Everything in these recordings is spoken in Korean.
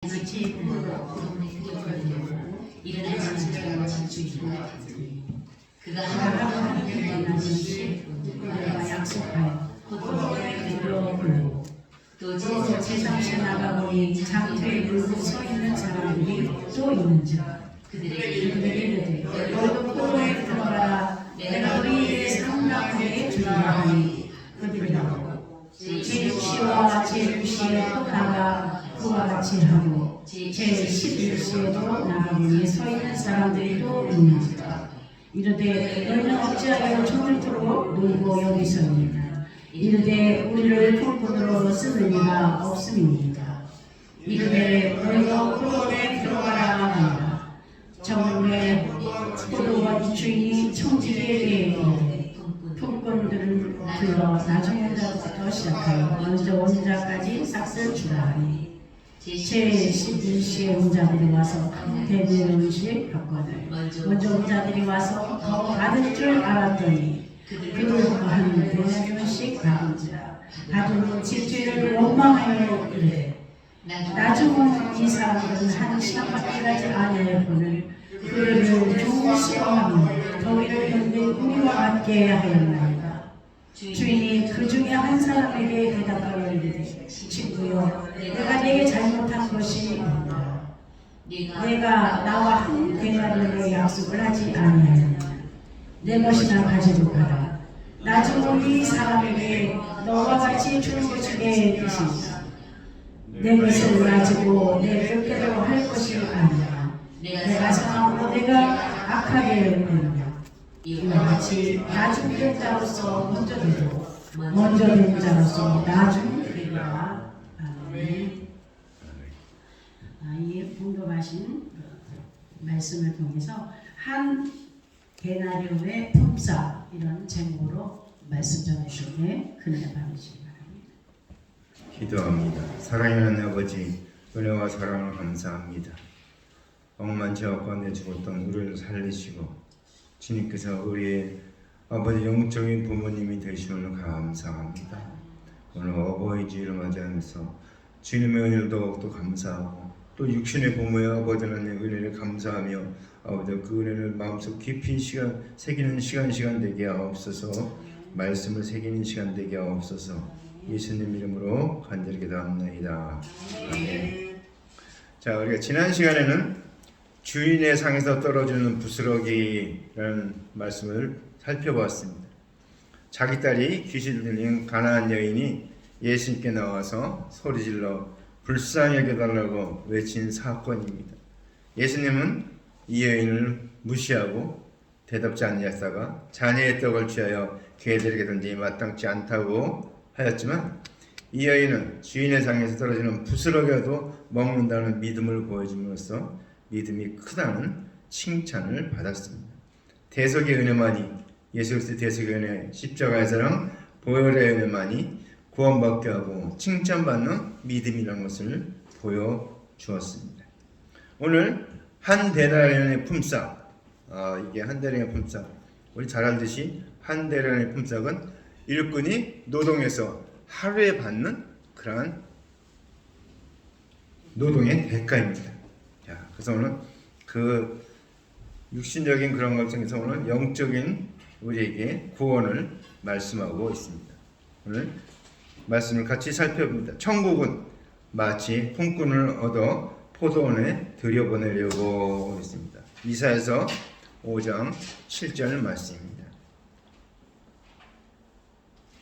지체 부모로 구원에 그려버리고 일어날 자체가 주이고 그가 하나님과 만난 것이 그가 약속하여 곧보에 그려버리고 또 제3체 나가보니 장터에 물고 서 있는 사람들이 또 있는지라 그들에게 이르되 너희도 포도에 들어가라 내가 너희에게 상납하게 주리라 하니 그들이라고 제6시와 제6시에 또 나가 그와 같이 하고 제11시에도 나가보니 서 있는 사람들이 또 있는지라 이르되 너희는 어찌하여 저들도록 놀고 여기서 있느냐 이르되 우리를 품꾼으로 쓰는 이가 없음이니이다 이르되 너희도 포도원에 들어가라 하니라 정오에 포도원 주인이 청지기에게 이르되 품꾼들을 불러 나중에 온 자부터 시작하여 먼저 온 자까지 싹쓸 주라 하니 제11시에 온 자들이 와서 대대음식 받거늘 먼저 온 자들이 와서 더 받을 줄 알았더니 그들과 한 대대음식 받은지라 받은 집주인을 원망하여 이르되 나중은 이 사람들은 한 시간밖에 가지 아니하였거늘 그를 조심하며 더위를 견딘 우리와 함께 하였나이다. 주인이 그 중에 한 사람에게 대답하여 이르되 친구여 내가 네게 잘못한 것이 없다. 내가 나와 한 데나리온의 약속을 하지 아니하였느냐. 내 것이나 가지고 가라. 나중은 이 사람에게 너와 같이 주는 것이 내 뜻이다. 내 것을 가지고 내 뜻대로 할 것이 아니라 내가 상하고 내가 악하게 여기느냐. 이와 같이 나중된 자로서 먼저 되고 먼저 된 자로서 나중 되리라. 아멘. 이 봉독하신 말씀을 통해서 한 데나리온의 품삯 이런 제목으로 말씀 전해주시기에 큰은혜 받으시기 바랍니다. 기도합니다. 사랑하는 아버지, 은혜와 사랑을 감사합니다. 억만치 가운데 죽었던 우리를 살리시고 주님께서 우리의 아버지 영적인 부모님이 되심을 감사합니다. 오늘 어버이 주일을 맞이하면서 주님의 은혜를 더욱더 감사하고 또 육신의 부모의 아버지 하나님의 은혜를 감사하며 아버지 그 은혜를 마음속 깊이 새기는 시간 되게 하옵소서. 말씀을 새기는 시간 되게 하옵소서. 예수님 이름으로 간절히 기도합니다. 아멘. 자, 우리가 지난 시간에는 주인의 상에서 떨어지는 부스러기라는 말씀을 살펴보았습니다. 자기 딸이 귀신 들린 가나안 여인이 예수님께 나와서 소리질러 불쌍히 여겨달라고 외친 사건입니다. 예수님은 이 여인을 무시하고 대답지 않으셨다가 자녀의 떡을 취하여 개들에게 던지니 마땅치 않다고 하였지만 이 여인은 주인의 상에서 떨어지는 부스러기라도 먹는다는 믿음을 보여줌으로써 믿음이 크다는 칭찬을 받았습니다. 대속의 은혜만이 예수 그리스도의 대속의 은혜, 십자가의 사랑, 보혈의 은혜만이 구원받게 하고 칭찬받는 믿음이라는 것을 보여주었습니다. 오늘 한 데나리온의 품삯, 이게 한 데나리온의 품삯, 우리 잘 알듯이 한 데나리온의 품삯은 일꾼이 노동해서 하루에 받는 그러한 노동의 대가입니다. 자, 그래서 오늘 그 육신적인 그런 것 중에서 오늘 영적인 우리에게 구원을 말씀하고 있습니다. 오늘 말씀을 같이 살펴봅니다. 천국은 마치 품꾼을 얻어 포도원에 들여보내려고 했습니다. 이사야서 5장 7절 말씀입니다.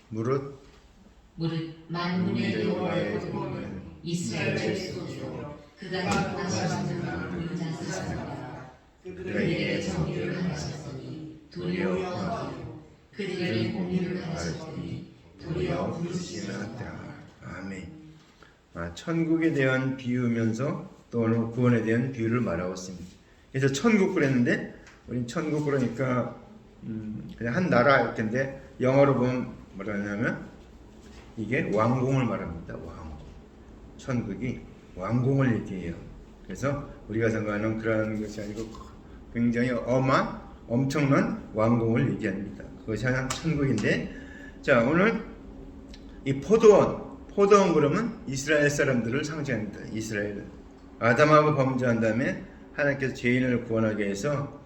무릇 만군의 여호와의 포도원은 이스라엘의 소유로 그가 인도하시는 유다사라 그들에게 정의를 하셨으니 도리어 구하고 그들에게 공의를 하셨으니 도리어 부르시나다. 아멘. 천국에 대한 비유면서 또 오늘 구원에 대한 비유를 말하고 있습니다. 그래서 천국 그랬는데 우리 천국 그러니까 그냥 한 나라일 텐데 영어로 보면 뭐라 하냐면 이게 왕궁을 말합니다. 왕궁. 천국이 왕궁을 얘기해요. 그래서 우리가 생각하는 그런 것이 아니고 굉장히 엄청난 왕궁을 얘기합니다. 그것이 하나 천국인데, 자, 오늘 이 포도원 그러면 이스라엘 사람들을 상징합니다. 이스라엘. 아담하고 범죄한 다음에 하나님께서 죄인을 구원하기 위해서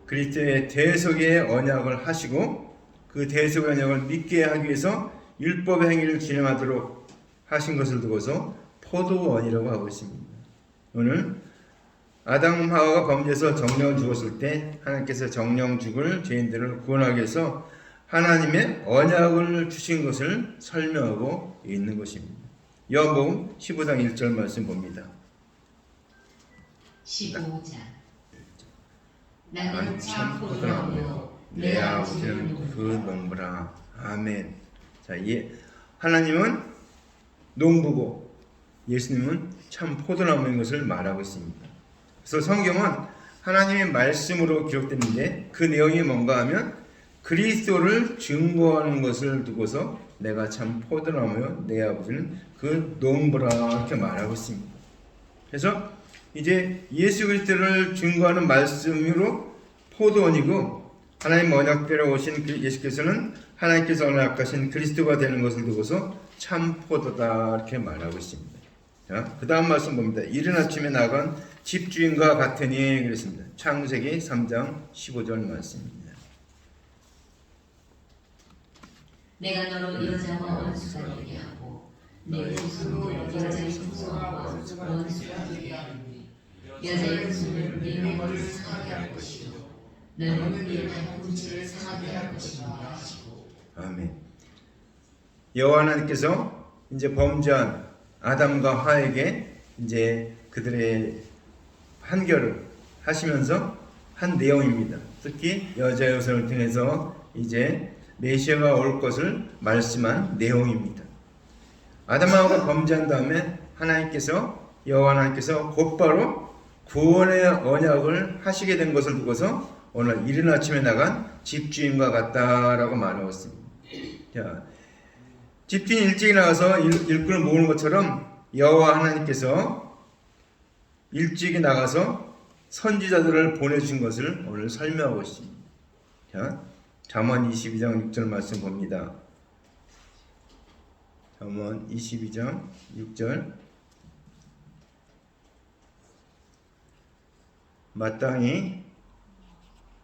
그리스도의 대속의 언약을 하시고 그 대속의 언약을 믿게 하기 위해서 율법의 행위를 진행하도록 하신 것을 두고서 포도원이라고 하고 있습니다. 오늘 아담 하와가 범죄해서 정령 죽었을 때 하나님께서 정령 죽을 죄인들을 구원하기 위해서 하나님의 언약을 주신 것을 설명하고 있는 것입니다. 요한복음 15장 1절 말씀 봅니다. 15장 나는 참 포도나무요 내 아버지는 그 농부라. 아멘. 자, 하나님은 농부고 예수님은 참 포도나무인 것을 말하고 있습니다. 그래서 성경은 하나님의 말씀으로 기록됐는데 그 내용이 뭔가 하면 그리스도를 증거하는 것을 두고서 내가 참 포도나무요 내 아버지는 그 농부라 이렇게 말하고 있습니다. 그래서 이제 예수 그리스도를 증거하는 말씀으로 포도원이고 하나님 언약대로 오신 예수께서는 하나님께서 언약하신 그리스도가 되는 것을 두고서 참 포도다 이렇게 말하고 있습니다. 자, 그 다음 말씀 봅니다. 이른 아침에 나간 집주인과 같으니 그랬습니다. 창세기 3장 15절 말씀입니다. 내가 너로 여자와 원수가 되게 하고 내 후손도 여자의 후손과 원수가 되게 하니 여자의 후손은 네 머리를 상하게 할 것이요 너는 네 발꿈치를 상하게 할 것이니라 하시고. 아멘. 여호와 하나님께서 이제 범죄한 아담과 하에게 이제 그들의 판결을 하시면서 한 내용입니다. 특히 여자의 후손을 통해서 이제 메시아가 올 것을 말씀한 내용입니다. 아담하고 범죄한 다음에 여호와 하나님께서 곧바로 구원의 언약을 하시게 된 것을 두고서 오늘 이른 아침에 나간 집주인과 같다라고 말하고 있습니다. 자, 집주인 일찍 나가서 일꾼을 모으는 것처럼 여호와 하나님께서 일찍이 나가서 선지자들을 보내주신 것을 오늘 설명하고 있습니다. 자, 잠언 22장 6절 말씀 봅니다. 잠언 22장 6절 마땅히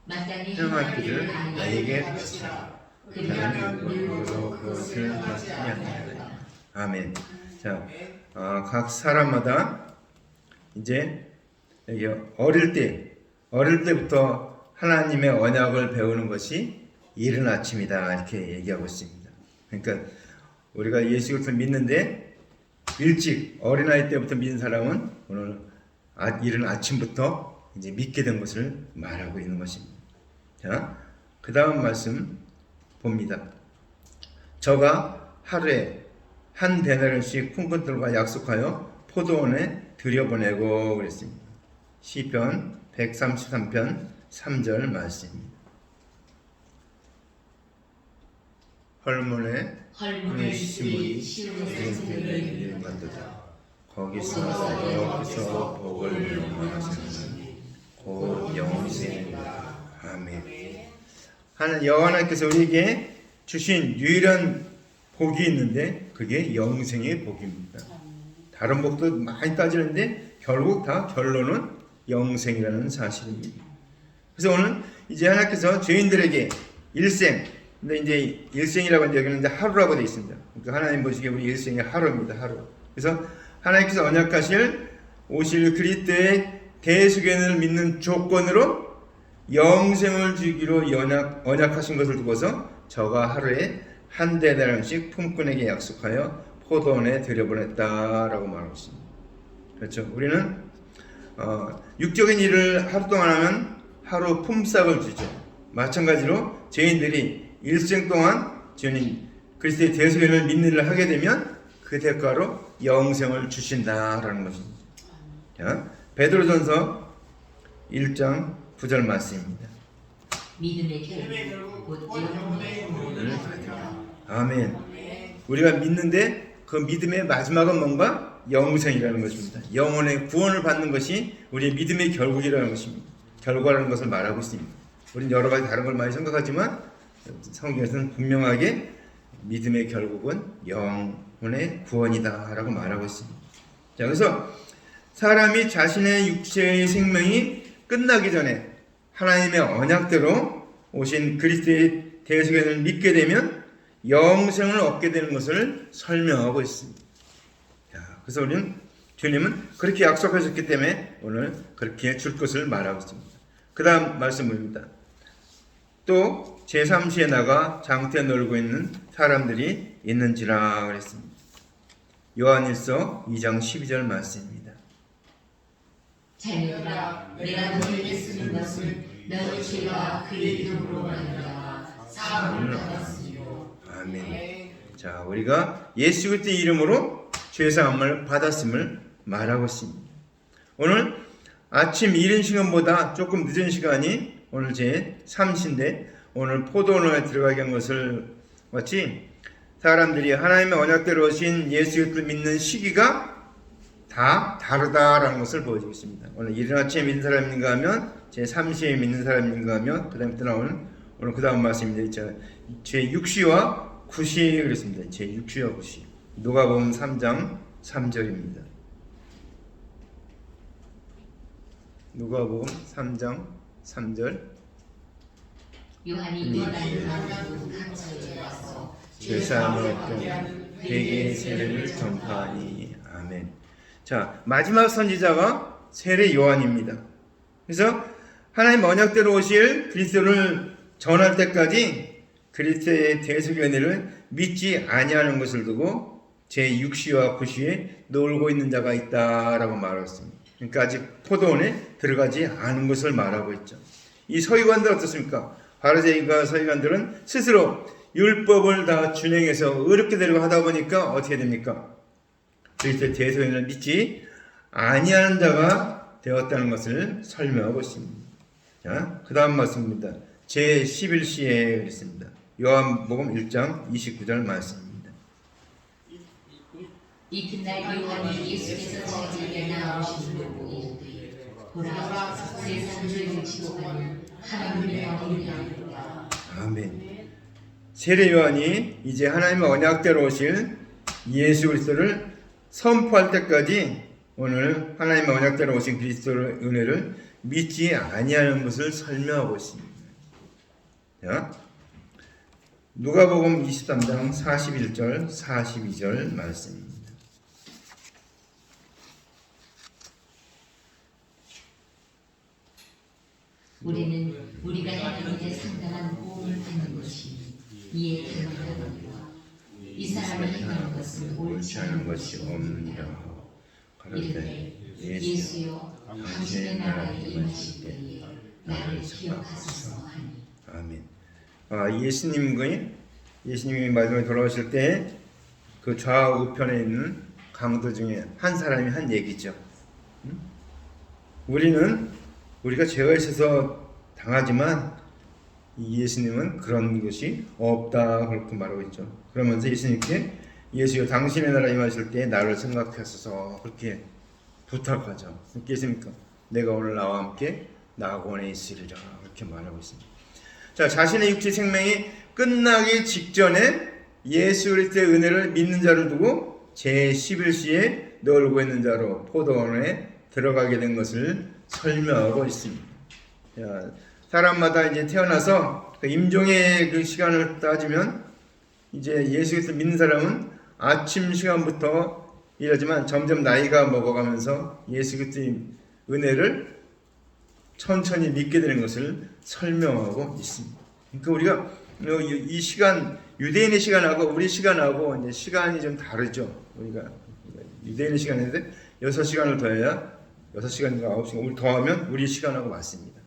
행할 길을 나에게 바치라. 나는 눈으로 그것을 맞지 않는다. 아멘. 자, 각 사람마다 이제 어릴 때부터 하나님의 언약을 배우는 것이 이른 아침이다 이렇게 얘기하고 있습니다. 그러니까 우리가 예수 그리스도를 믿는데 일찍 어린아이 때부터 믿는 사람은 오늘 이른 아침부터 이제 믿게 된 것을 말하고 있는 것입니다. 자, 그 다음 말씀 봅니다. 저가 하루에 한 데나리온씩 품꾼들과 약속하여 포도원에 들여보내고 그랬습니다. 시편 133편 3절 말씀입니다. 헐문에 심으니 생태를 만들다. 거기서 복을 영원하시는 곧 영생입니다. 아멘. 하나님 여호와 하나님께서 우리에게 주신 유일한 복이 있는데 그게 영생의 복입니다. 다른 복도 많이 따지는데 결국 다 결론은 영생이라는 사실입니다. 그래서 오늘 이제 하나님께서 죄인들에게 일생, 근데 이제 일생이라고 하는데 여기는 이제 하루라고 되어 있습니다. 그러니까 하나님 보시기에 우리 일생이 하루입니다. 하루. 그래서 하나님께서 언약하실 오실 그리스도의 대속연을 믿는 조건으로 영생을 주기로 언약하신 것을 두고서 저가 하루에 한 데나리온씩 품꾼에게 약속하여 포도원에 들여보냈다라고 말하고 있습니다. 그렇죠? 우리는 육적인 일을 하루 동안 하면 하루 품삯을 주죠. 마찬가지로 죄인들이 일생 동안 주님 그리스도의 대속연을 믿는 일을 하게 되면 그 대가로 영생을 주신다라는 것입니다. 자, 베드로전서 1장 9절 말씀입니다. 믿음의 결국 곧 영원의 구원을 받으라. 아멘. 우리가 믿는데 그 믿음의 마지막은 뭔가? 영생이라는 것입니다. 영혼의 구원을 받는 것이 우리의 믿음의 결국이라는 것입니다. 결과라는 것을 말하고 있습니다. 우리는 여러 가지 다른 걸 많이 생각하지만 성경에서는 분명하게 믿음의 결국은 영혼의 구원이다 라고 말하고 있습니다. 자, 그래서 사람이 자신의 육체의 생명이 끝나기 전에 하나님의 언약대로 오신 그리스도의 대속연을 믿게 되면 영생을 얻게 되는 것을 설명하고 있습니다. 그래서 우리는 주님은 그렇게 약속하셨기 때문에 오늘 그렇게 줄 것을 말하고 있습니다. 그 다음 말씀입니다. 또 제3시에 나가 장터에 놀고 있는 사람들이 있는지라 그랬습니다. 요한일서 2장 12절 말씀입니다. 자녀들아, 내가 너희에게 쓰는 것은 너희 죄가 그의 이름으로 말미암아 사함을 받았으므로. 아멘. 자, 우리가 예수 그리스도의 이름으로 죄사함을 받았음을 말하고 있습니다. 오늘 아침 이른 시간보다 조금 늦은 시간이 오늘 제 3시인데 오늘 포도원에 들어가게 한 것을 마치 사람들이 하나님의 언약대로 오신 예수 그리스도를 믿는 시기가 다 다르다라는 것을 보여주고 있습니다. 오늘 이른 아침에 믿는 사람인가 하면 제 3시에 믿는 사람인가 하면 그 다음에 또 나오는 오늘 그 다음 말씀입니다. 제 6시와 9시 그랬습니다. 제 6시와 9시. 누가복음 3장 3절입니다. 누가복음 3장 3절. 요한이 요단강으로 강처에 와서 죄사함을 얻던 회개의 세례를 전파하니. 아멘. 자, 마지막 선지자가 세례 요한입니다. 그래서 하나님 언약대로 오실 그리스도를 전할 때까지 그리스도의 대속의 은혜를 믿지 아니하는 것을 두고 제6시와 9시에 놀고 있는 자가 있다라고 말했습니다. 그러니까 아직 포도원에 들어가지 않은 것을 말하고 있죠. 이 서기관들 어떻습니까? 바리새인과 서기관들은 스스로 율법을 다 준행해서 어렵게 되려고 하다 보니까 어떻게 됩니까? 그리스도의 대속의 은혜를 믿지 아니하는 자가 되었다는 것을 설명하고 있습니다. 자, 그 다음 말씀입니다. 제11시에 그랬습니다. 요한복음 1장 29절 말씀입니다. 이튿날 요한이 예수께서 자기에게 나오신 걸 보고 보라, 세상 죄를 지고 가는 하나님의 어린 양이로다. 아멘. 세례 요한이 이제 하나님의 언약대로 오실 예수 그리스도를 선포할 때까지 오늘 하나님의 언약대로 오신 그리스도의 은혜를 믿지 아니하는 것을 설명하고 있습니다. 자, 누가복음 23장 41절 42절 말씀입니다. 우리는 우리가 행하는 데 상당한 보응을 받는 것이 이에 기만하거니와 이 사람이 행하는 것은 옳지 않은 것이 없느니라. 이르되 예수여, 당신의 나라에 임하실 때에 나를 기억하소서 하니. 아멘. 예수님이 마지막에 돌아오실 때 그 좌우편에 있는 강도 중에 한 사람이 한 얘기죠. 우리가 죄가 있어서 당하지만 예수님은 그런 것이 없다 그렇게 말하고 있죠. 그러면서 예수님께 예수여 당신의 나라 임하실 때 나를 생각하소서 그렇게 부탁하죠. 예수님께 내가 오늘 나와 함께 낙원에 있으리라 이렇게 말하고 있습니다. 자, 자신의 육체 생명이 끝나기 직전에 예수 그리스도의 은혜를 믿는 자를 두고 제11시에 놀고 있는 자로 포도원에 들어가게 된 것을 설명하고 있습니다. 자, 사람마다 이제 태어나서 그 임종의 그 시간을 따지면 이제 예수 그리스도 믿는 사람은 아침 시간부터 이러지만 점점 나이가 먹어가면서 예수 그리스도의 은혜를 천천히 믿게 되는 것을 설명하고 있습니다. 그러니까 우리가 이 시간, 유대인의 시간하고 우리 시간하고 이제 시간이 좀 다르죠. 우리가 유대인의 시간인데 6시간을 더해야 6시간인가 9시간 우리 더하면 우리 시간하고 맞습니다.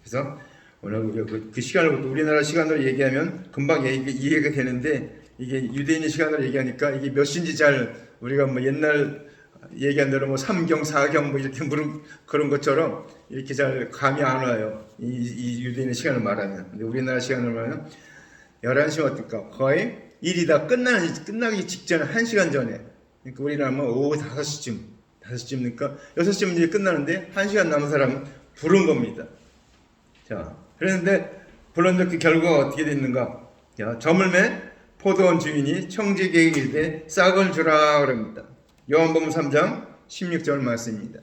그래서 오늘 우리가 그 시간을 우리나라 시간으로 얘기하면 금방 이해가 되는데 이게 유대인의 시간으로 얘기하니까 이게 몇 시인지 잘 우리가 뭐 옛날 얘기한 대로 뭐 3경, 4경 뭐 이렇게 그런 것처럼 이렇게 잘 감이 안 와요. 이 유대인의 시간을 말하면. 근데 우리나라 시간을 말하면 11시면 어떨까? 거의 일이 다 끝나기 직전에 1시간 전에. 그러니까 우리나라는 오후 5시쯤. 그러니까 6시쯤 이제 끝나는데 1시간 남은 사람은 부른 겁니다. 자, 그랬는데 불렀는데 그 결과가 어떻게 됐는가? 자, 저물매 포도원 주인이 청지기에게 이르되 싹을 주라 그럽니다. 요한복음 3장 16절 말씀입니다.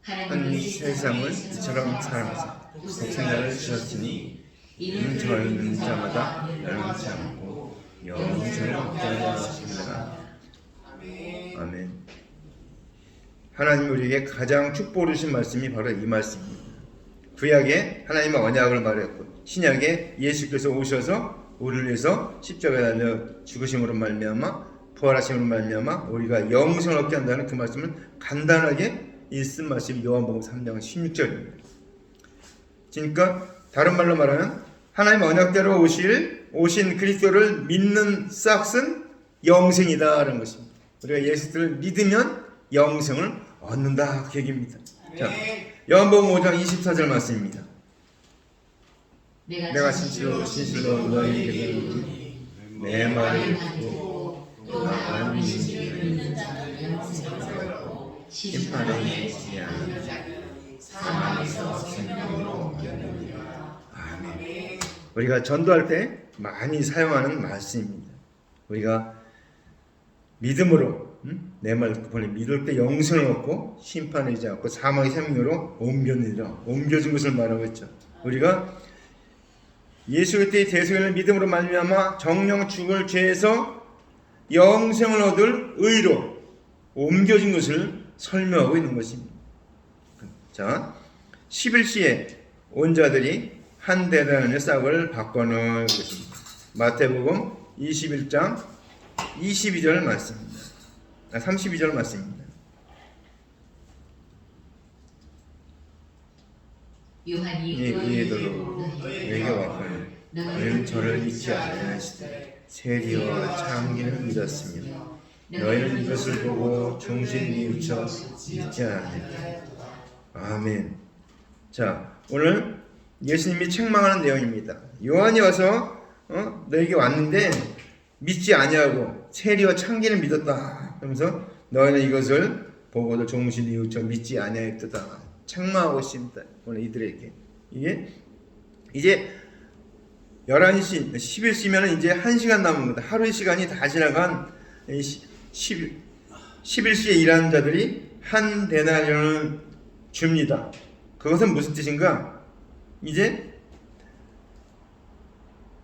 하나님이 세상을 이처럼 사랑하사 독생자를 주셨으니 이는 저를 믿는 자마다 멸망치 않고 영생을 얻게 하려 하십니다. 아멘. 하나님 우리에게 가장 축복을 주신 말씀이 바로 이 말씀입니다. 구약에 하나님의 언약을 말했고 신약에 예수께서 오셔서 우리를 위해서 십자가에 달려 죽으심으로 말미암아 부활하심으로 말미암아 우리가 영생을 얻게 한다는 그 말씀을 간단하게 쓴 말씀이 요한복음 3장 16절입니다. 그러니까 다른 말로 말하면 하나님의 언약대로 오신 그리스도를 믿는 싹은 영생이다라는 것입니다. 우리가 예수를 믿으면 영생을 얻는다 그 얘기입니다. 자, 요한복음 5장 24절 말씀입니다. 내가 진실로 너희에게 이르노니 내 말을 듣고 또 나를 믿는 자는 영생을 얻고 심판에 이르지 아니하는 사망에서 생명으로 옮겨내리라. 아멘. 우리가 전도할 때 많이 사용하는 말씀입니다. 우리가 믿음으로 내 말 듣고 믿을 때 영생을 얻고 심판에 이르지 않고 사망의 생명으로 옮겨내리라. 옮겨준 것을 말하고 있죠. 우리가 예수 그리스도의 대속을 믿음으로 말미암아 정령 죽을 죄에서 영생을 얻을 의로 옮겨진 것을 설명하고 있는 것입니다. 자, 11시에 온 자들이 한 대단의 싹을 바꿔놓은 것입니다. 마태복음 21장 22절 말씀입니다. 32절 말씀입니다. 요한이 이에도록 너희에게 왔거늘 너희는 저를 믿지 아니하시되 세리와 창기를 믿었으며 너희는 이것을 보고 종신 뉘우쳐 믿지 않았느냐. 아멘. 자, 오늘 예수님이 책망하는 내용입니다. 요한이 와서 너에게 왔는데 믿지 아니하고 세리와 창기를 믿었다. 그러면서 너희는 이것을 보고도 종신 뉘우쳐 믿지 아니하였다. 책망하고 있습니다. 오늘 이들에게. 이게 이제 11시, 11시면 이제 1시간 남은 겁니다. 하루의 시간이 다 지나간 11시에 일하는 자들이 한 데나리온을 줍니다. 그것은 무슨 뜻인가? 이제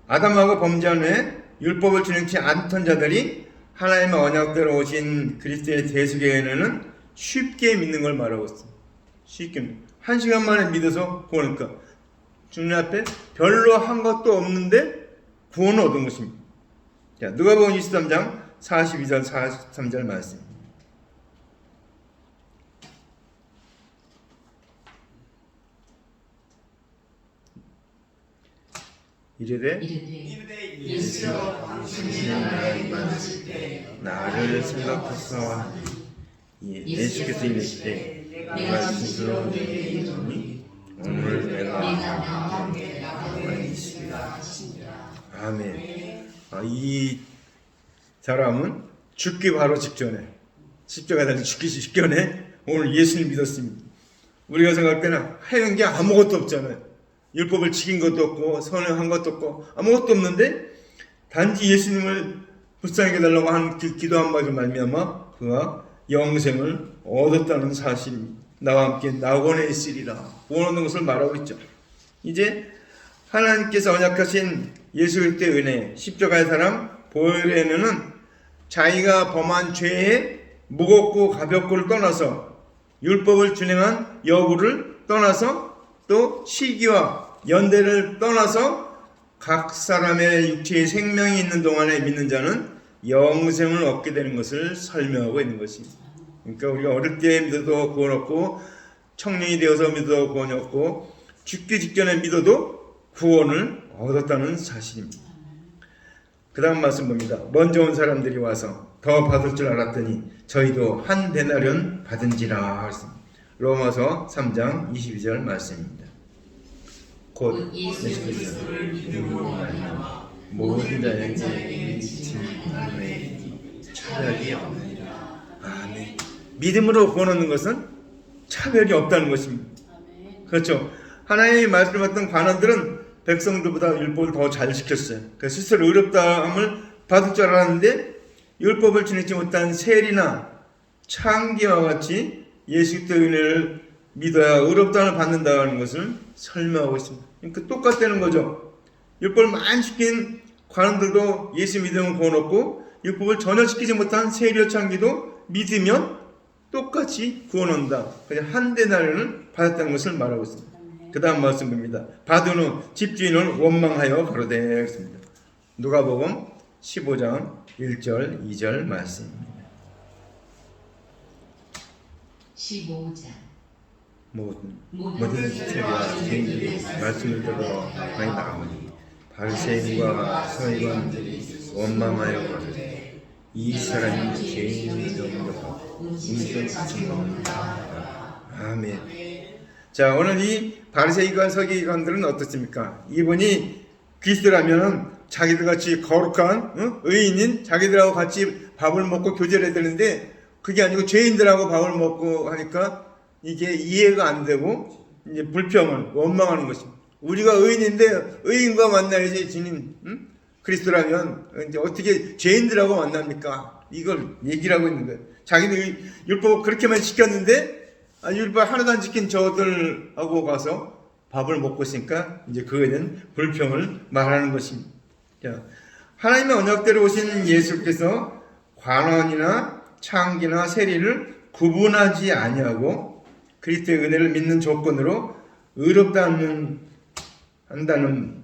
아담하고 범죄한 후에 율법을 지능치 않던 자들이 하나님의 언약대로 오신 그리스도의 대속의 은혜는 쉽게 믿는 걸 말하고 있습니다. 쉽게 1시간 만에 믿어서 구원하니까 주님 앞에 별로 한 것도 없는데 구원을 얻은 것입니다. 자, 누가복음 23장 42절 43절 말씀. 이르되 예수여 당신이 나를 만나실 때 나를 생각하사 예수께서 이르시되 내가 진실로 너희에게 이르노니 오늘 내가 나와 함께 나와 있으리라 하시니라. 아멘. 이 사람은 죽기 바로 직전에 십자가에 달려 죽기 직전에 오늘 예수를 믿었습니다. 우리가 생각할 때는 해는 게 아무것도 없잖아요. 율법을 지킨 것도 없고 선행한 것도 없고 아무것도 없는데 단지 예수님을 불쌍히 해달라고 한 그 기도 한마디로 말미암아 그가 영생을 얻었다는 사실입니다. 나와 함께 낙원에 있으리라 원하는 것을 말하고 있죠. 이제 하나님께서 언약하신 예수 그리스도의 은혜 십자가의 사랑 보혈의 은혜는 자기가 범한 죄의 무겁고 가볍고를 떠나서 율법을 준행한 여부를 떠나서 또 시기와 연대를 떠나서 각 사람의 육체의 생명이 있는 동안에 믿는 자는 영생을 얻게 되는 것을 설명하고 있는 것입니다. 그러니까 우리가 어릴 때 믿어도 구원 얻고 청년이 되어서 믿어도 구원 얻고 죽기 직전에 믿어도 구원을 얻었다는 사실입니다. 그 다음 말씀 봅니다. 먼저 온 사람들이 와서 더 받을 줄 알았더니 저희도 한 데나리온 받은지라 하였습니다. 로마서 3장 22절 말씀입니다. 곧 예수 그리스도를 믿음으로 말미암아 모든 자에게 미친 은혜이니 차별이 없느니라. 아멘. 믿음으로 구원 얻는 것은 차별이 없다는 것입니다. 그렇죠. 하나님의 말씀을 받던 관원들은 백성들보다 율법을 더 잘 지켰어요. 그래서 스스로 의롭다함을 받을 줄 알았는데 율법을 지키지 못한 세리나 창기와 같이 예수 그리스도의 은혜를 믿어야 의롭다함을 받는다는 것을 설명하고 있습니다. 그러니까 똑같다는 거죠. 율법을 많이 시킨 관원들도 예수 믿으면 구원 얻고, 율법을 전혀 지키지 못한 세리와 창기도 믿으면 똑같이 구원 얻는다. 그냥 한 데나리온을 받았다는 것을 말하고 있습니다. 그 다음 말씀 봅니다. 받은 후 집주인은 원망하여 가로되 했습니다. 누가복음 15장 1절 2절 말씀입니다. 15장 모든 세리와 죄인들이 말씀을 들어 많이 나오니 바리새인과 서기관들이 원망하여 가로되 이 사람이 죄인을 넘겨서 음식을 먹는다. 아멘. 자, 오늘 이 바리새인과 서기관들은 어떻습니까? 이분이 그리스도라면 자기들 같이 거룩한 의인인 자기들하고 같이 밥을 먹고 교제를 해야 되는데, 그게 아니고 죄인들하고 밥을 먹고 하니까 이게 이해가 안 되고 이제 불평을 원망하는 것입니다. 우리가 의인인데 의인과 만나야지 주님, 그리스도라면 이제 어떻게 죄인들하고 만납니까? 이걸 얘기를 하고 있는 거예요. 자기는 율법 그렇게만 지켰는데 율법 하나도 안 지킨 저들하고 가서 밥을 먹고 있으니까 이제 그거에 대한 불평을 말하는 것입니다. 자, 하나님의 언약대로 오신 예수께서 관원이나 창기나 세리를 구분하지 아니하고 그리스도의 은혜를 믿는 조건으로 의롭다 한다는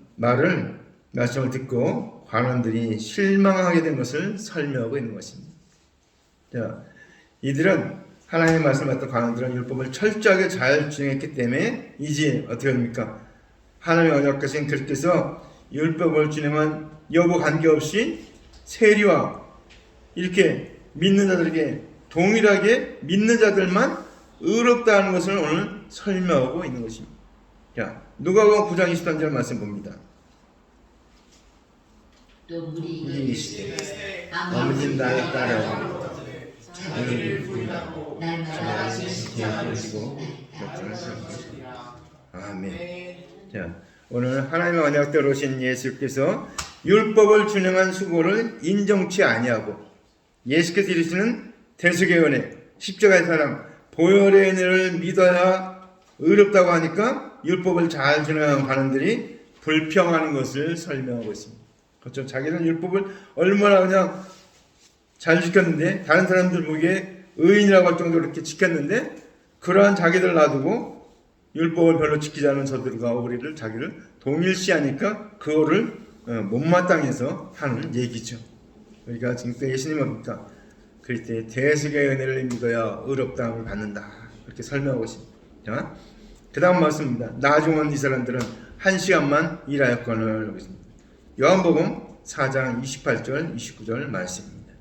말씀을 듣고 관원들이 실망하게 된 것을 설명하고 있는 것입니다. 자, 이들은 하나님의 말씀을 받던 관원들은 율법을 철저하게 잘 준행했기 때문에 이제 어떻게 합니까? 하나님의 언약하신 그리스도께서 율법을 준행한 여부 관계없이 세리와 이렇게 믿는 자들에게 동일하게 믿는 자들만 의롭다는 것을 오늘 설명하고 있는 것입니다. 자, 누가복음 9장 23절 말씀 봅니다. 또 물이 이르시되 아버지 나를 따라 자기를 부인하고 날마다 지키고 아멘. 자, 오늘 하나님의 언약대로 오신 예수께서 율법을 준행한 수고를 인정치 아니하고 예수께서 이르시는 대속의 은혜, 십자가의 사랑, 보혈의 은혜를 믿어야 의롭다고 하니까 율법을 잘 준행한 관원들이 불평하는 것을 설명하고 있습니다. 그렇죠. 자기는 율법을 얼마나 그냥 잘 지켰는데 다른 사람들 보기에 의인이라고 할 정도로 이렇게 지켰는데 그러한 자기들 놔두고 율법을 별로 지키지 않은 저들과 우리를 자기를 동일시하니까 그거를 못마땅해서 하는 얘기죠. 우리가 지금 예수님은 뭡니까? 그리스도의 대속의 은혜를 믿어야 의롭다함을 받는다. 이렇게 설명하고 있습니다. 그 다음 말씀입니다. 나중 온 이 사람들은 1시간만 일하였거늘 하고 있습니다. 요한복음 4장 28절 29절 말씀입니다.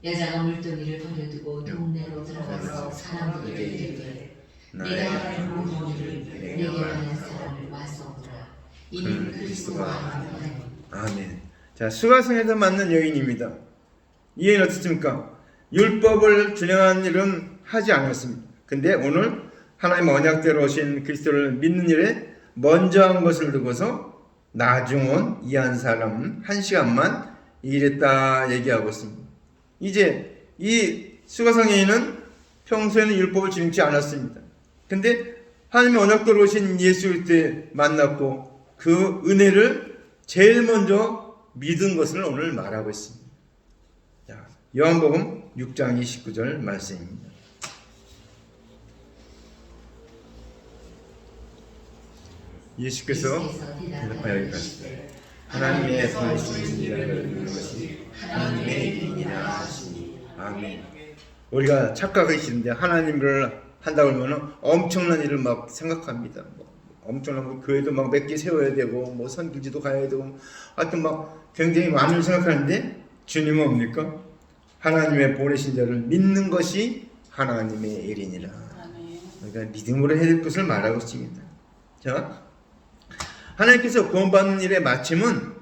여자가 물동이를 버려두고 동네로 들어가서 사람들에게 이르되 내가 하는 모든 일을 내게 하는 사람을 와서 보라. 이는 그리스도가 아니라. 아멘. 자, 수가성에서 만난 여인입니다. 이 여인 어떻습니까? 율법을 준행한 일은 하지 않았습니다. 근데 오늘 하나님 언약대로 오신 그리스도를 믿는 일에 먼저 한 것을 두고서 나중 온 이 한 사람은 1시간만 일했다 얘기하고 있습니다. 이제 이 수가성 여인은 평소에는 율법을 지키지 않았습니다. 근데 하나님의 언약대로 오신 예수 때 만났고 그 은혜를 제일 먼저 믿은 것을 오늘 말하고 있습니다. 자, 요한복음 6장 29절 말씀입니다. 예수께서 대답하여 이르시되 하나님의 보내신 자를 믿는 것이 하나님의 일이니라 하시니 아멘. 우리가 착각하시는데 하나님을 한다고 하면 엄청난 일을 막 생각합니다. 엄청난 교회도 막 몇 개 세워야 되고 뭐 선교지도 가야 되고 하여튼 막 굉장히 많은 생각하는데 주님은 뭡니까? 하나님의 보내신 자를 믿는 것이 하나님의 일이니라. 그러니까 믿음으로 해야 될 것을 말하고 있습니다. 자, 하나님께서 구원받는 일의 마침은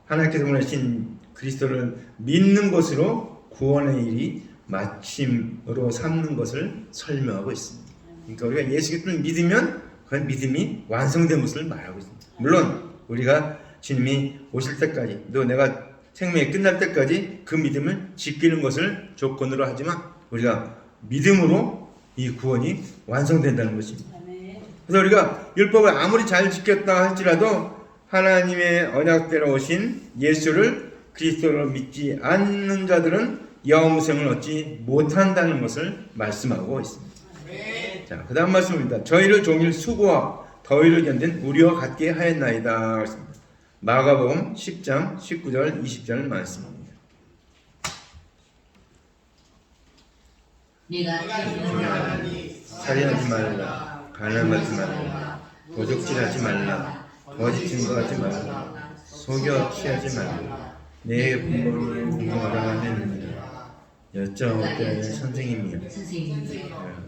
하나님께서 보내신 그리스도를 믿는 것으로 구원의 일이 마침으로 삼는 것을 설명하고 있습니다. 그러니까 우리가 예수 그리스도를 믿으면 그 믿음이 완성된 것을 말하고 있습니다. 물론 우리가 주님이 오실 때까지 또 내가 생명이 끝날 때까지 그 믿음을 지키는 것을 조건으로 하지만 우리가 믿음으로 이 구원이 완성된다는 것입니다. 아멘. 그래서 우리가 율법을 아무리 잘 지켰다 할지라도 하나님의 언약대로 오신 예수를 그리스도로 믿지 않는 자들은 영생을 얻지 못한다는 것을 말씀하고 있습니다. 자, 그 다음 말씀입니다. 저희를 종일 수고와 더위를 견딘 우리와 같게 하였나이다. 그렇습니다. 마가복음 10장 19절 20절 말씀입니다. 네가 살인하지 말라, 간음하지 말라, 도적질하지 말라, 거짓 증거하지 말라, 속여 취하지 말라, 내 부모를 공경하라 하느니라. 여쭤오되 선생님이여. 선생님,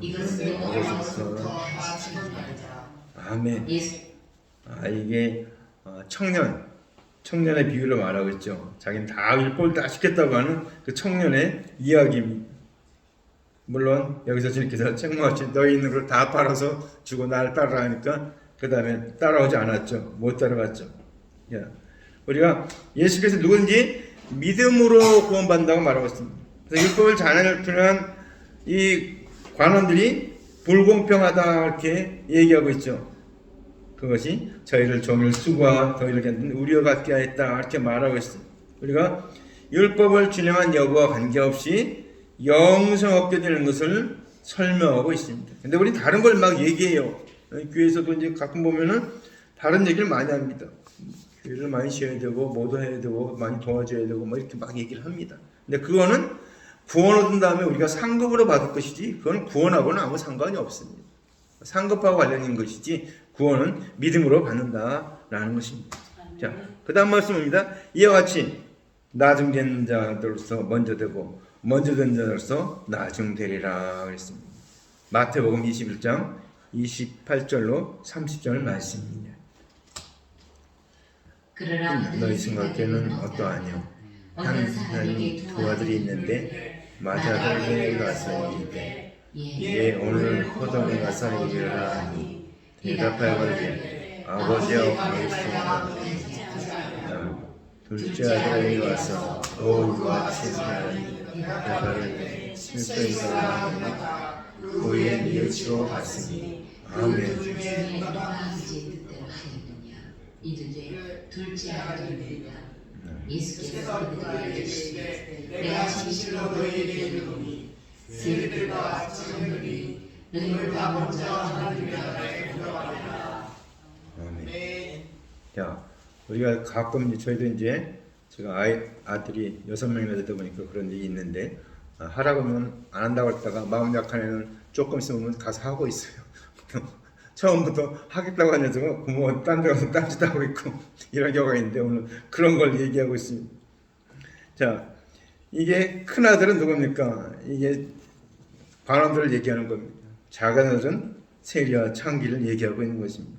이것은 내가 어디서부터 다시 말하자. 아멘. 예수 이게 청년의 비유를 말하고 있죠. 자기는 다 율법을 다 지켰다고 하는 그 청년의 이야기입니다. 물론 여기서 주님께서 책망하신 너희 있는 걸 다 팔아서 주고 나를 따르라 하니까 그 다음에 따라오지 않았죠. 못 따라갔죠. 우리가 예수께서 누군지 믿음으로 구원받는다고 말하고 있습니다. 그래서 율법을 잘 지키는 이 관원들이 불공평하다 이렇게 얘기하고 있죠. 그것이 저희를 종일 수고와 더위를 견딘 우리와 같게 하였다 이렇게 말하고 있습니다. 우리가 율법을 준행한 여부와 관계없이 영생 얻게 되는 것을 설명하고 있습니다. 근데 우리 다른 걸 막 얘기해요. 교회에서도 이제 가끔 보면은 다른 얘기를 많이 합니다. 교회를 많이 쉬어야 되고 뭐도 해야 되고 많이 도와줘야 되고 뭐 이렇게 막 얘기를 합니다. 근데 그거는 구원 얻은 다음에 우리가 상급으로 받을 것이지 그건 구원하고는 아무 상관이 없습니다. 상급하고 관련인 것이지 구원은 믿음으로 받는다라는 것입니다. 자, 그 다음 말씀입니다. 이와 같이 나중된 자들로서 먼저 되고 먼저 된 자로서 나중되리라 그랬습니다. 마태복음 21장 28절로 30절 말씀입니다. 그러나 너희 생각에는 어떠하뇨? 한 사람이 두 아들이 있는데 맏아들에게 가서 이르되 예 오늘 포도원에 가서 일하라 하니 대답하여 아버지여 가겠습니다. 둘째 아들에게 와서 이와 같이 하니 대답하여 실패이다 그의 뉘우치고 갔으니 아멘. 주의 아버지의 뜻대로 하였느냐. 이르되 둘째 아들이라. 예수께서 그들에게 이르시되 내가 진실로 너희에게 이르노니 새들과 창들이 너희보다 먼저 하나님 나라에 들어가리라. 아멘. 자, 우리가 가끔 이제 저희도 이제 제가 아들이 6명이나 되다 보니까 그런 일이 있는데 하라고 하면 안 한다고 했다가 마음 약한 애는 조금 있으면 가서 하고 있어요. 처음부터 하겠다고 하는 녀석은 부모가 딴 데 가서 딴짓 하고 있고 이런 경우가 있는데 오늘 그런 걸 얘기하고 있습니다. 자, 이게 큰 아들은 누굽니까? 이게 관원들을 얘기하는 겁니다. 작은 아들은 세리와 창기를 얘기하고 있는 것입니다.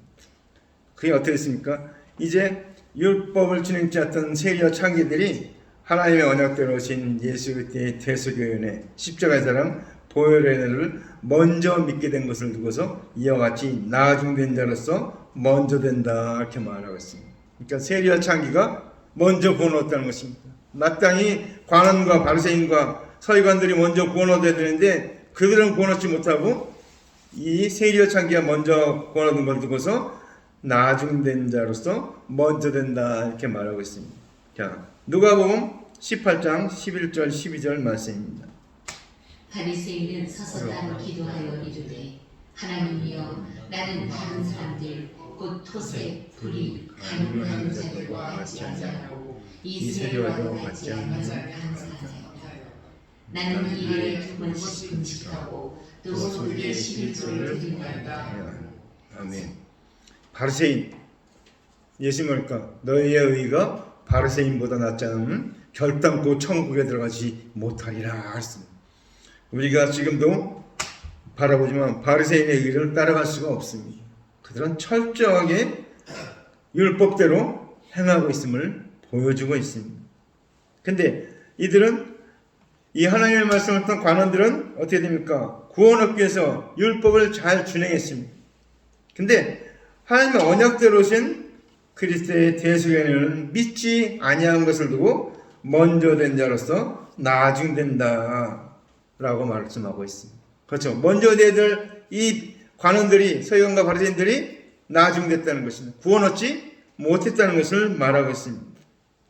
그게 어떻게 됐습니까? 이제 율법을 준행했던 세리와 창기들이 하나님의 언약대로 오신 예수 그리스도의 대속의 십자가의 사랑 보혈의 은혜를 먼저 믿게 된 것을 두고서 이와 같이 나중된 자로서 먼저 된다 이렇게 말하고 있습니다. 그러니까 세리와 창기가 먼저 구원 얻었다는 것입니다. 마땅히 관원과 바리새인과 서기관들이 먼저 구원 얻어야 되는데 그들은 구원 얻지 못하고 이 세리와 창기가 먼저 구원 얻은 걸 두고서 나중된 자로서 먼저 된다 이렇게 말하고 있습니다. 자, 누가복음 18장 11절 12절 말씀입니다. 바리새인은 서서 따로 기도하여 이르되 하나님이여 나는 다른 사람들 곧 토세, 불이, 간음하는 자들과 같지 않냐고 이 세례와도 같지 않는 간사하여 나는 일일에 2번씩 금식하고 또 소득의 11조를 드린다. 아멘. 바리새인 예수님 말까 너희의 의가 바리새인보다 낫지 않으면 결단코 천국에 들어가지 못하리라 했습니다. 우리가 지금도 바라보지만 바리새인의 의를 따라갈 수가 없습니다. 그들은 철저하게 율법대로 행하고 있음을 보여주고 있습니다. 근데 이들은 이 하나님의 말씀을 듣던 관원들은 어떻게 됩니까? 구원 얻기 위해서 율법을 잘 준행했습니다. 근데 하나님의 언약대로 오신 그리스도의 대속에는 믿지 아니한 것을 두고 먼저 된 자로서 나중된다 라고 말씀하고 있습니다. 그렇죠. 먼저 대들 이 관원들이 서기관과 바리새인들이 나중됐다는 것입니다. 구원 얻지 못했다는 것을 말하고 있습니다.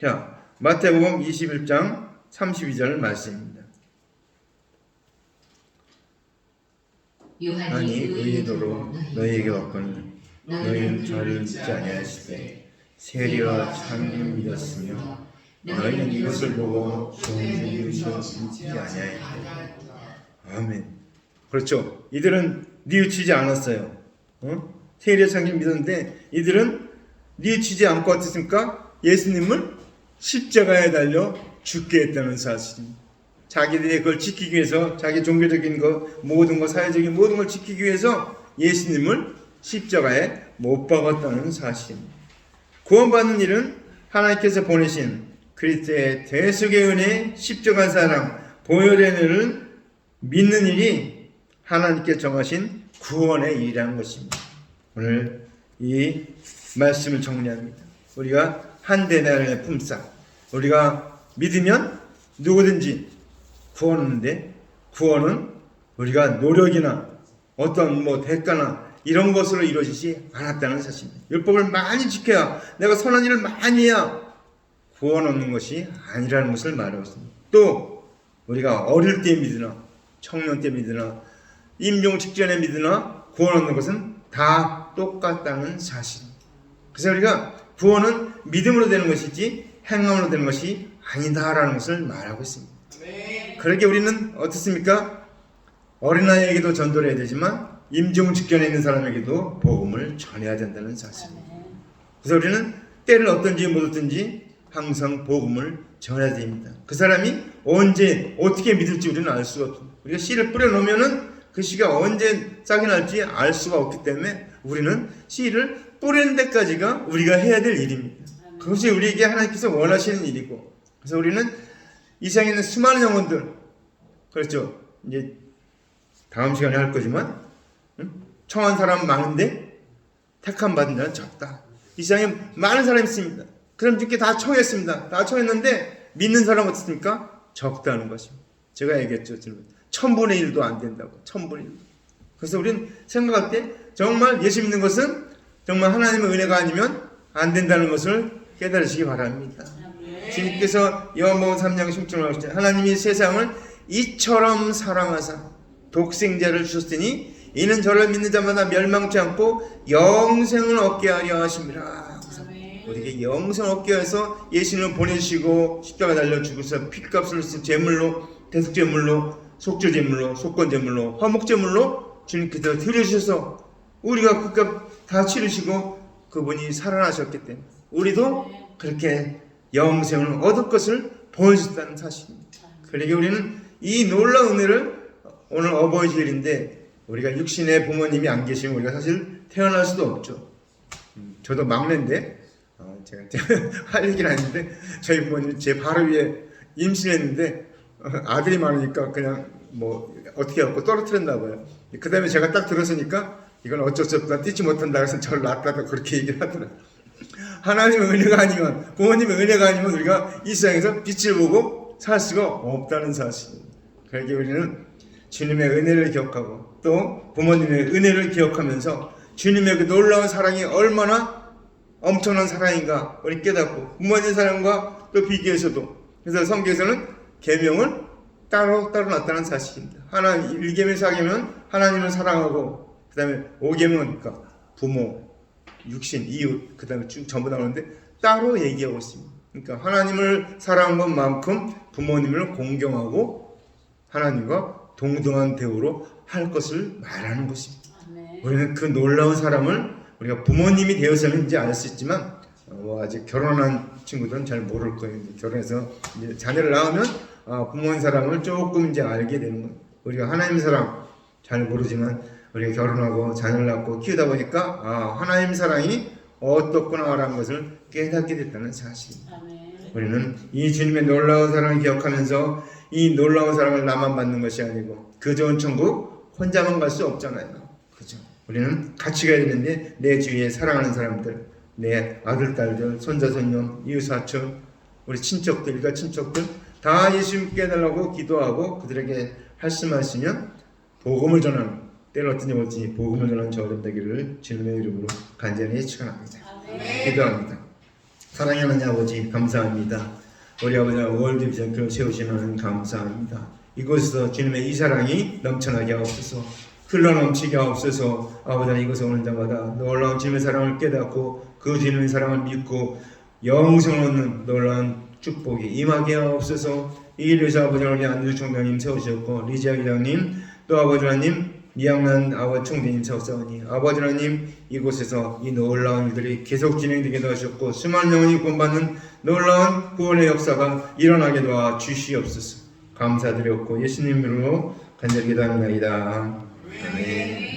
자, 마태복음 21장 32절 말씀입니다. 요한이 의도로 너희에게 왔거니 너희는 저를 믿지 아니하시되 세리와 참인을 믿었으며 너희는 이것을 보고 좋은 일을 믿지 아니하였다. 아멘. 그렇죠. 이들은 뉘우치지 않았어요. 세리와 참인을 믿었는데 이들은 뉘우치지 않고 어떻습니까? 예수님을 십자가에 달려 죽게 했다는 사실입니다. 자기들이 그걸 지키기 위해서 자기 종교적인 것, 모든 것, 사회적인 모든 걸 지키기 위해서 예수님을 십자가에 못 박았다는 사실입니다. 구원받는 일은 하나님께서 보내신 그리스도의 대속의 은혜, 십자가 사랑, 보혈의 은혜를 믿는 일이 하나님께 정하신 구원의 일이라는 것입니다. 오늘 이 말씀을 정리합니다. 우리가 한 데나리온의 품삯, 우리가 믿으면 누구든지 구원하는데, 구원은 우리가 노력이나 어떤 대가나 이런 것으로 이루어지지 않았다는 사실입니다. 율법을 많이 지켜야, 내가 선한 일을 많이 해야 구원 얻는 것이 아니라는 것을 말하고 있습니다. 또 우리가 어릴 때 믿으나 청년 때 믿으나 임종 직전에 믿으나 구원 얻는 것은 다 똑같다는 사실입니다. 그래서 우리가 구원은 믿음으로 되는 것이지 행함으로 되는 것이 아니다라는 것을 말하고 있습니다. 그렇게 우리는 어떻습니까? 어린아이에게도 전도를 해야 되지만 임종 직전에 있는 사람에게도 복음을 전해야 된다는 사실입니다. 그래서 우리는 때를 얻든지 못 얻든지 항상 복음을 전해야 됩니다. 그 사람이 언제 어떻게 믿을지 우리는 알 수가 없습니다. 우리가 씨를 뿌려놓으면은 그 씨가 언제 싹이 날지 알 수가 없기 때문에 우리는 씨를 뿌리는 데까지가 우리가 해야 될 일입니다. 그것이 우리에게 하나님께서 원하시는 일이고, 그래서 우리는 이 세상에 있는 수많은 영혼들, 그렇죠, 이제 다음 시간에 할 거지만 청한 사람 많은데 택함 받은 자는 적다. 이 세상에 많은 사람이 있습니다. 그럼 이렇게 다 청했습니다. 다 청했는데 믿는 사람 어떻습니까? 적다는 것입니다. 제가 얘기했죠. 1000분의 1도 안 된다고. 1000분의 1. 그래서 우리는 생각할 때 정말 예수 믿는 것은 정말 하나님의 은혜가 아니면 안 된다는 것을 깨달으시기 바랍니다. 주님께서 요한복음 3장 16절에 말하셨죠. 하나님이 세상을 이처럼 사랑하사 독생자를 주셨으니 이는 저를 믿는 자마다 멸망치 않고 영생을 얻게 하려 하심이라. 우리에게 영생을 얻게 해서 예수님을 보내시고 십자가 달려 죽으셔서 피값을 쓴 제물로, 대속제물로, 속죄제물로, 속건제물로, 화목제물로 주님께서 드려주셔서 우리가 그 값 다 치르시고 그분이 살아나셨기 때문에 우리도 그렇게 영생을 얻을 것을 보여주셨다는 사실입니다. 그러기에 우리는 이 놀라운 은혜를, 오늘 어버이주일인데 우리가 육신의 부모님이 안 계시면 우리가 사실 태어날 수도 없죠. 저도 막내인데 제가 할 얘기는 아닌데 저희 부모님이 제 바로 위에 임신했는데 아들이 많으니까 그냥 어떻게 해갖고 떨어뜨렸나 봐요. 그 다음에 제가 딱 들었으니까 이건 어쩔 수 없다, 뛰지 못한다 그래서 저를 낳았다고 그렇게 얘기를 하더라고요. 하나님의 은혜가 아니면, 부모님의 은혜가 아니면 우리가 이 세상에서 빛을 보고 살 수가 없다는 사실입니다. 그러기에 우리는 주님의 은혜를 기억하고 또 부모님의 은혜를 기억하면서 주님의 그 놀라운 사랑이 얼마나 엄청난 사랑인가 우리 깨닫고, 부모님의 사랑과 또 비교해서도, 그래서 성경에서는 계명을 따로 놨다는 사실입니다. 1계명 4계명은 하나님을 사랑하고, 그 다음에 5계명은 그러니까 부모, 육신, 이웃, 그 다음에 쭉 전부 나오는데 따로 얘기하고 있습니다. 그러니까 하나님을 사랑한 것만큼 부모님을 공경하고 하나님과 동등한 대우로 할 것을 말하는 것입니다. 우리는 그 놀라운 사랑을 우리가 부모님이 되어서는 이제 알 수 있지만 아직 결혼한 친구들은 잘 모를 거예요. 결혼해서 이제 자녀를 낳으면 부모님 사랑을 조금 이제 알게 되는 거예요. 우리가 하나님 사랑 잘 모르지만 우리가 결혼하고 자녀를 낳고 키우다 보니까 하나님 사랑이 어떻구나라는 것을 깨닫게 됐다는 사실입니다. 우리는 이 주님의 놀라운 사랑을 기억하면서 이 놀라운 사랑을 나만 받는 것이 아니고 그 좋은 천국 혼자만 갈 수 없잖아요. 그죠? 우리는 같이 가야 되는데 내 주위에 사랑하는 사람들, 내 아들, 딸들, 손자, 손녀, 이웃, 사촌, 우리 친척들, 일가 친척들 다 예수 믿게 해달라고 기도하고 그들에게 말씀하시면 복음을 전하는 때를 어떤지 모르지 복음을 전하는 저들 되기를 주님의 이름으로 간절히 축원합니다. 기도합니다. 사랑하는 아버지 감사합니다. 우리 아버지가 월드 비전교를 세우시는 감사합니다. 이곳에서 주님의 이 사랑이 넘쳐나게 하옵소서. 흘러넘치게 하옵소서. 아버지 이곳에 오는 자마다 놀라운 주님의 사랑을 깨닫고 그 주님의 사랑을 믿고 영생을 얻는 놀라운 축복이 임하게 하옵소서. 이 일에서 아버지 하나님 안주 총장님 세우셨고 리지아 기장님 또 아버지 하나님 이양란 아버지 총장님 세우사오니 아버지 하나님 이곳에서 이 놀라운 일들이 계속 진행되게 하셨고 수많은 영혼이 구원받는 놀라운 구원의 역사가 일어나게 도와 주시옵소서. 감사드렸고 예수님 이름으로 간절히 기도합니다. 아멘.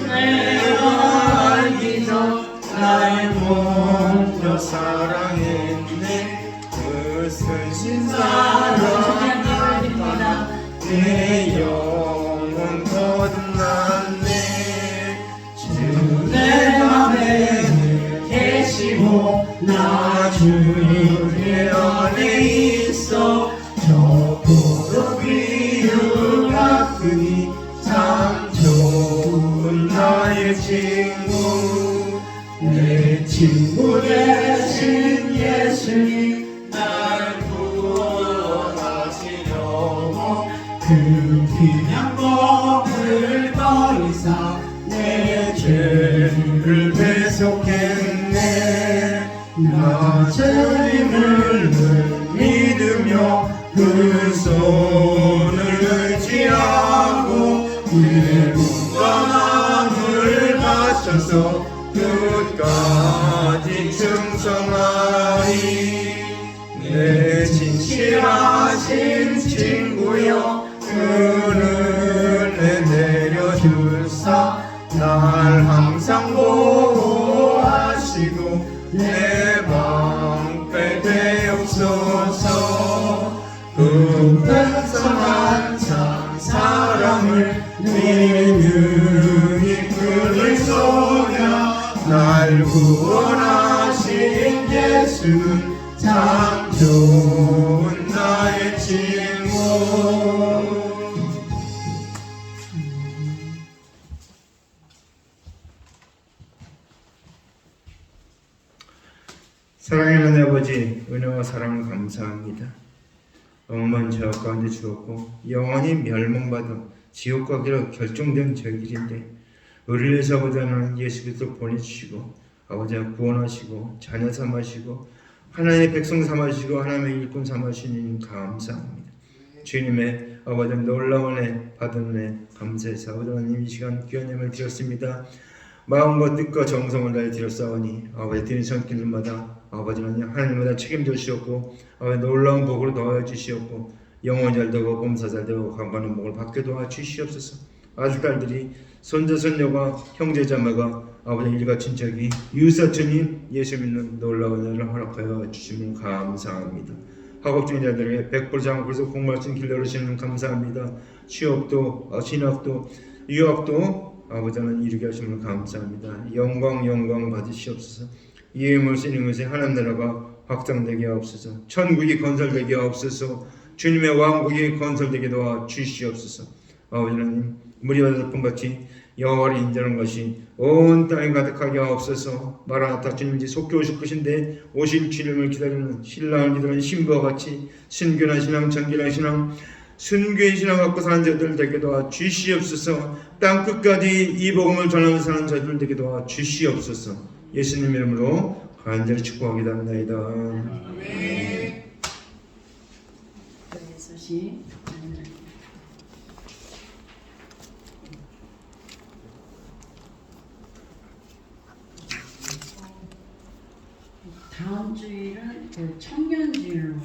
내가 알기서 날 먼저 사랑했네. 그 쓰신 사랑 내 영혼 거듭났네. 주 내 맘에 계시고 나 주의 안에 있어. 저 고독 비유 같으니 참 좋은 나의 친구. 내 친구 되신 예수님 날 구원하시려고 그 그냥 법을 더 이상 내 죄를 배속했네. 나 주님을 믿으며 그 손을 의지하고 내 몸과 마음을 바쳐서 끝까지 충성하리. 내 진실하신 친구여 은혜 내려주사 날 항상 보호하시고 내 방패 되옵소서. 그 풍성한 참 사랑을 믿는 이끌을 속여 날 구원하신 예수는 참 좋은 나의 친구. 사랑하는 아버지 은혜와 사랑을 감사합니다. 억만 죄악 가운데 죽었고 영원히 멸망받아 지옥 가기로 결정된 저희들인데 우리를 위해서 아버지 하나님 예수 그리스도 보내주시고 아버지가 구원하시고 자녀 삼으시고 하나님의 백성 삼으시고 하나님의 일꾼 삼으시니 감사합니다. 주님의 아버지 놀라운 애 받은 애 감사해서 아버지 하나님 이 시간 귀한 예물 드렸습니다. 마음과 뜻과 정성을 다해 드렸사오니 아버지 드린 손길마다 아버지 하나님마다 책임져 주시옵고 아버지 놀라운 복으로 더하여 주시옵고 영혼이 잘되고 범사 잘되고 강건한 복을 받게 도와 주시옵소서. 아들 딸들이 손자 손녀가 형제자매가 아버지 일가 친척이 유사촌이 예수 믿는 놀라운 은혜를 허락하여 주시면 감사합니다. 학업 중인 자들에게 백불장불에서 공부할 수 있는 길 열으시는 감사합니다. 취업도 진학도 유학도 아버지 하나님 이루게 하시면 감사합니다. 영광 받으시옵소서. 이 힘을 쓰는 것에 하나님 나라가 확장되게 하옵소서. 천국이 건설되게 하옵소서. 주님의 왕국이 건설되게 도와 주시옵소서. 아버지 하나님 물이 바닷금같이 여호와를 인정하는 것이 온 땅에 가득하게 하옵소서. 마라나타 주님이 속히 오실 것인데 오실 주님을 기다리는 신랑을 기다리는 신부와 같이 순결한 신앙 정결한 신앙 순교의 신앙 갖고 사는 자들 되게 도와 주시옵소서. 땅 끝까지 이 복음을 전하면서 사는 자들 되게 도와 주시옵소서. 예수님 이름으로 간절히 축복하기도 합니다. 아멘. 소식 다음 주일은 그 청년주일로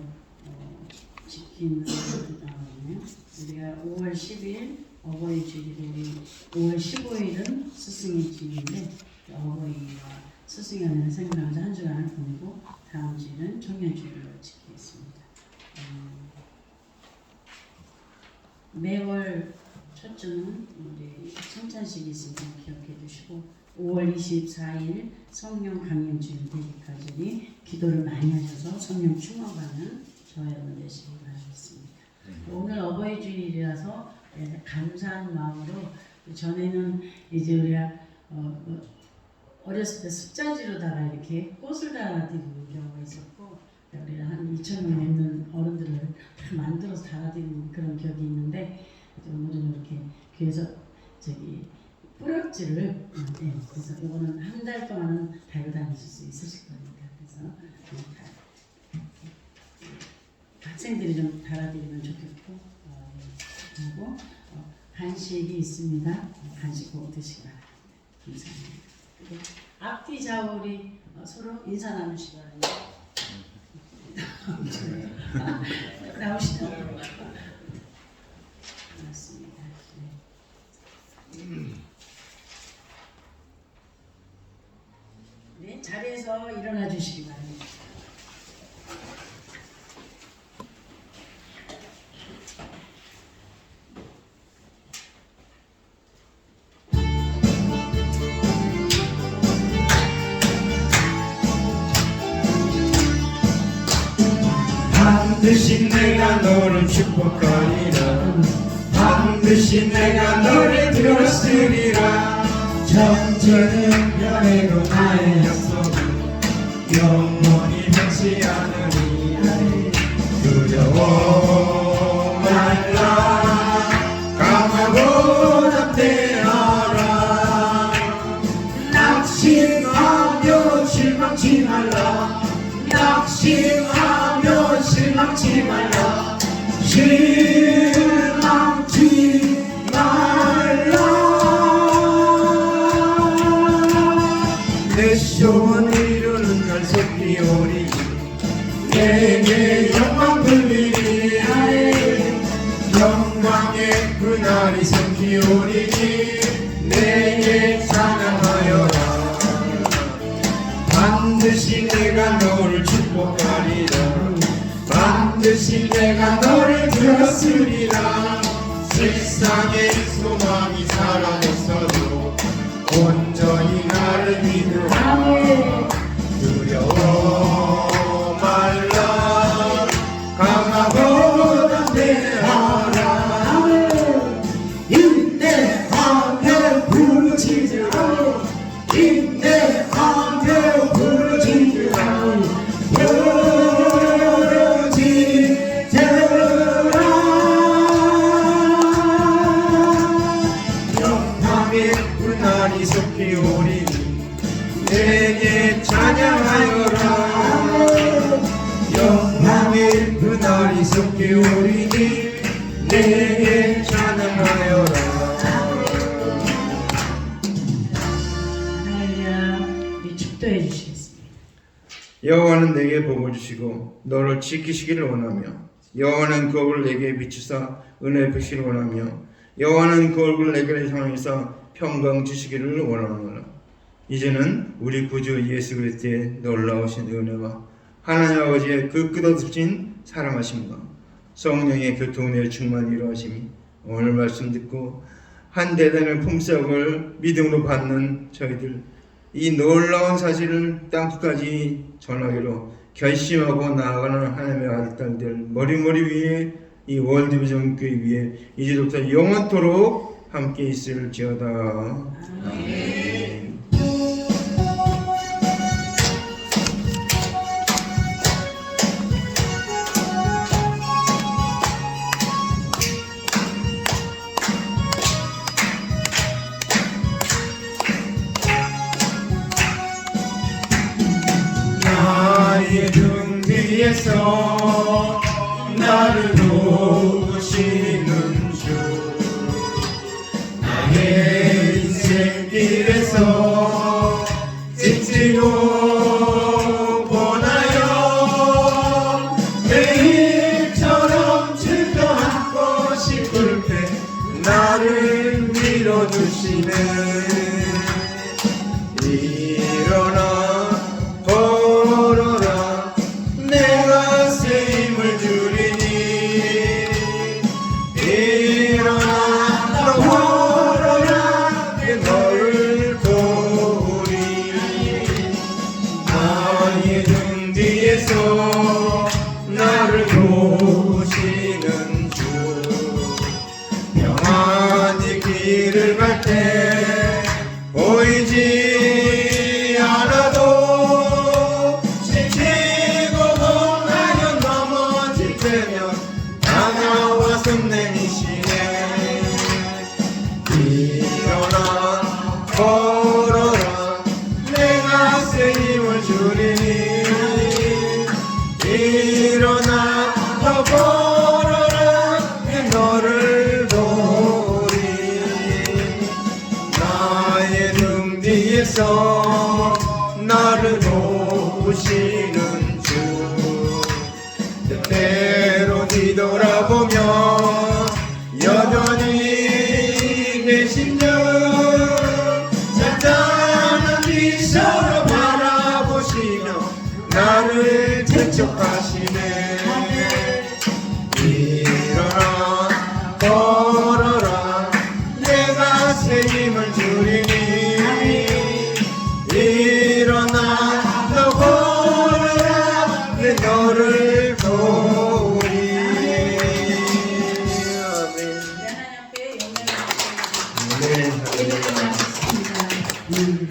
지키는 거거든요. 우리가 5월 10일 어버이 주일이 5월 15일은 스승의 주일인데 어버이와 스승의 생각하면서 한 주간을 보내고 다음 주일은 청년주일로 지키겠습니다. 매월 첫 주는 우리 성찬식이 있으니까 기억해 주시고 5월 24일 성령 강림 주일 대기까지 기도를 많이 하셔서 성령 충만하는 저와 여러분 되시기 바라겠습니다. 오늘 어버이 주일이라서 감사한 마음으로 전에는 이제 우리가 어렸을 때 습자지로다가 이렇게 꽃을 달아드리는 경우가 있었고 우리가 한 2,000명 넘는 어른들을 다 만들어서 달아드리는 그런 격이 있는데 오늘은 이렇게 교회에서 뿌락지를 그래서 이거는 한 달 동안은 달고 다니실 수 있으실 거니까 그래서 학생들이 좀 달아드리면 좋겠고 하고 간식이 있습니다. 간식 꼭 드시기 바랍니다. 감사합니다. 그리고 앞뒤 좌우리 서로 인사 나누시기 바랍니다. 나오시죠? 고맙습니다. 네, 자리에서 일어나 주시기 바랍니다. 반드시 내가 너를 축복하리라 반드시 내가 너를 들었으리라 전쟁은 변해도 나의 약속은 영원히 변치 않으리 두려워 말라 강하고 담대하라 낙심하며 실망치 말라 낙심하며 실망치 말라 실망치 말라 내 소원을 이루는 날 속히 오리니 내게 영광 돌리니 영광의 그날이 속히 오리니 내게 찬양하여라 반드시 내가 너를 축복하리라 반드시 내가 너를 들었으리라 세상의 소망이 사라졌어도 온전히 나를 믿으라 두려워 말라 강하고 담대하라 인내하며 부르짖으라 인내하며 부르짖으라 영광의 그날이 속히 오리니 내게 찬양하여라 영광의 그날이 속히 오리니 내게 찬양하여라 할렐루야. 우리 축도해 주시겠습니다. 여호와는 내게 복을 주시고 너를 지키시기를 원하며 여호와는 그 얼굴을 내게 비추사 은혜 베푸시기를 원하며 여호와는 그 얼굴을 내게 향하사 평강 주시기를 원하노라. 이제는 우리 구주 예수 그리스도의 놀라우신 은혜와 하나님 아버지의 그 끝없으신 사랑하심과 성령의 교통의 충만 이루어짐이 오늘 말씀 듣고 한 대단의 품삯을 믿음으로 받는 저희들 이 놀라운 사실을 땅끝까지 전하기로 결심하고 나아가는 하나님의 아들 딸들 머리머리 위에 이 월드비전 교회 위에 이제부터 영원토록 함께 있을지어다. 아멘. 나의 등 뒤에서 나를 도우시는 주 나의 인생길에서 지치고 보나요 매일처럼 즐겨 안고 싶을 때 나를 밀어주시네 일어나 걸어라 내가 새 힘을 주리니 일어나 길을 갈 때 보이지 않아도 지치고 곤하여 넘어질 때면 나와 숨내미시네. 일어나 걸어라 내가 새 힘을 주리니. 일어나 더 걸어라 내 너를 도우리. 나의 등 뒤에서 나를 도우시는 주. 때때로 뒤돌아보면 여전히 계신 주. 잔잔한 미소로 바라보시며 나를 재촉하시네. 일어나 걸어라 내가 새 힘을 주리니. 일어나 너 걸어라 내 너를 도우리. 아멘. 아멘.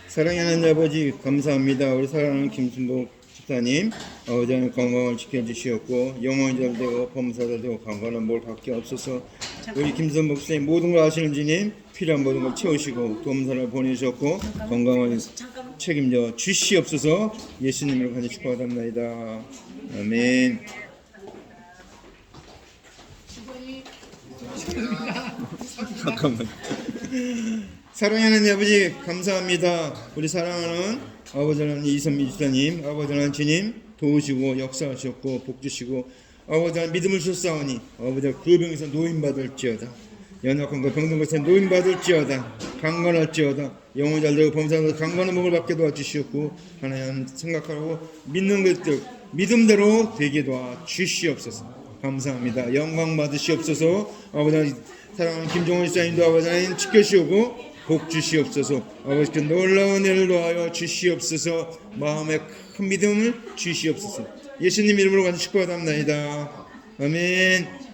사랑하는 아버지 감사합니다. 우리 사랑하는 김순복 집사님 아버지는 건강을 지켜주시었고 영혼이 잘 되고 범사도 되고 강건한 뭘 갖게 없어서 우리 김순복 집사님 모든 걸 아시는 주님 필요한 모든 걸 채우시고 도움사를 보내주셨고 건강을 책임져 주시옵소서. 예수님으로 간절히 축복합니다. 아멘. 잠깐만. 사랑하는 아버지 감사합니다. 우리 사랑하는 아버지 하나님 이선미 집사님 아버지 하나님 주님 도우시고 역사하셨고 복주시고 아버지 하나님 믿음을 주사오니 아버지 구병에서 노인받을지어다. 연약한 것 병든 것에 노인받을지어다. 강건할지어다. 영혼이 잘되고 범사에서 강건한 몸을 받게 도와주시었고 하나님 생각하고 믿는 것들 믿음대로 되게 도와주시옵소서. 감사합니다. 영광 받으시옵소서. 아버지 하나님 사랑하는 김종원 집사님도 아버지 하나님 지켜주시고 복 주시옵소서. 아버지께 놀라운 은혜를 더하여 주시옵소서. 마음에 큰 믿음을 주시옵소서. 예수님 이름으로 간절히 축복합니다. 아멘.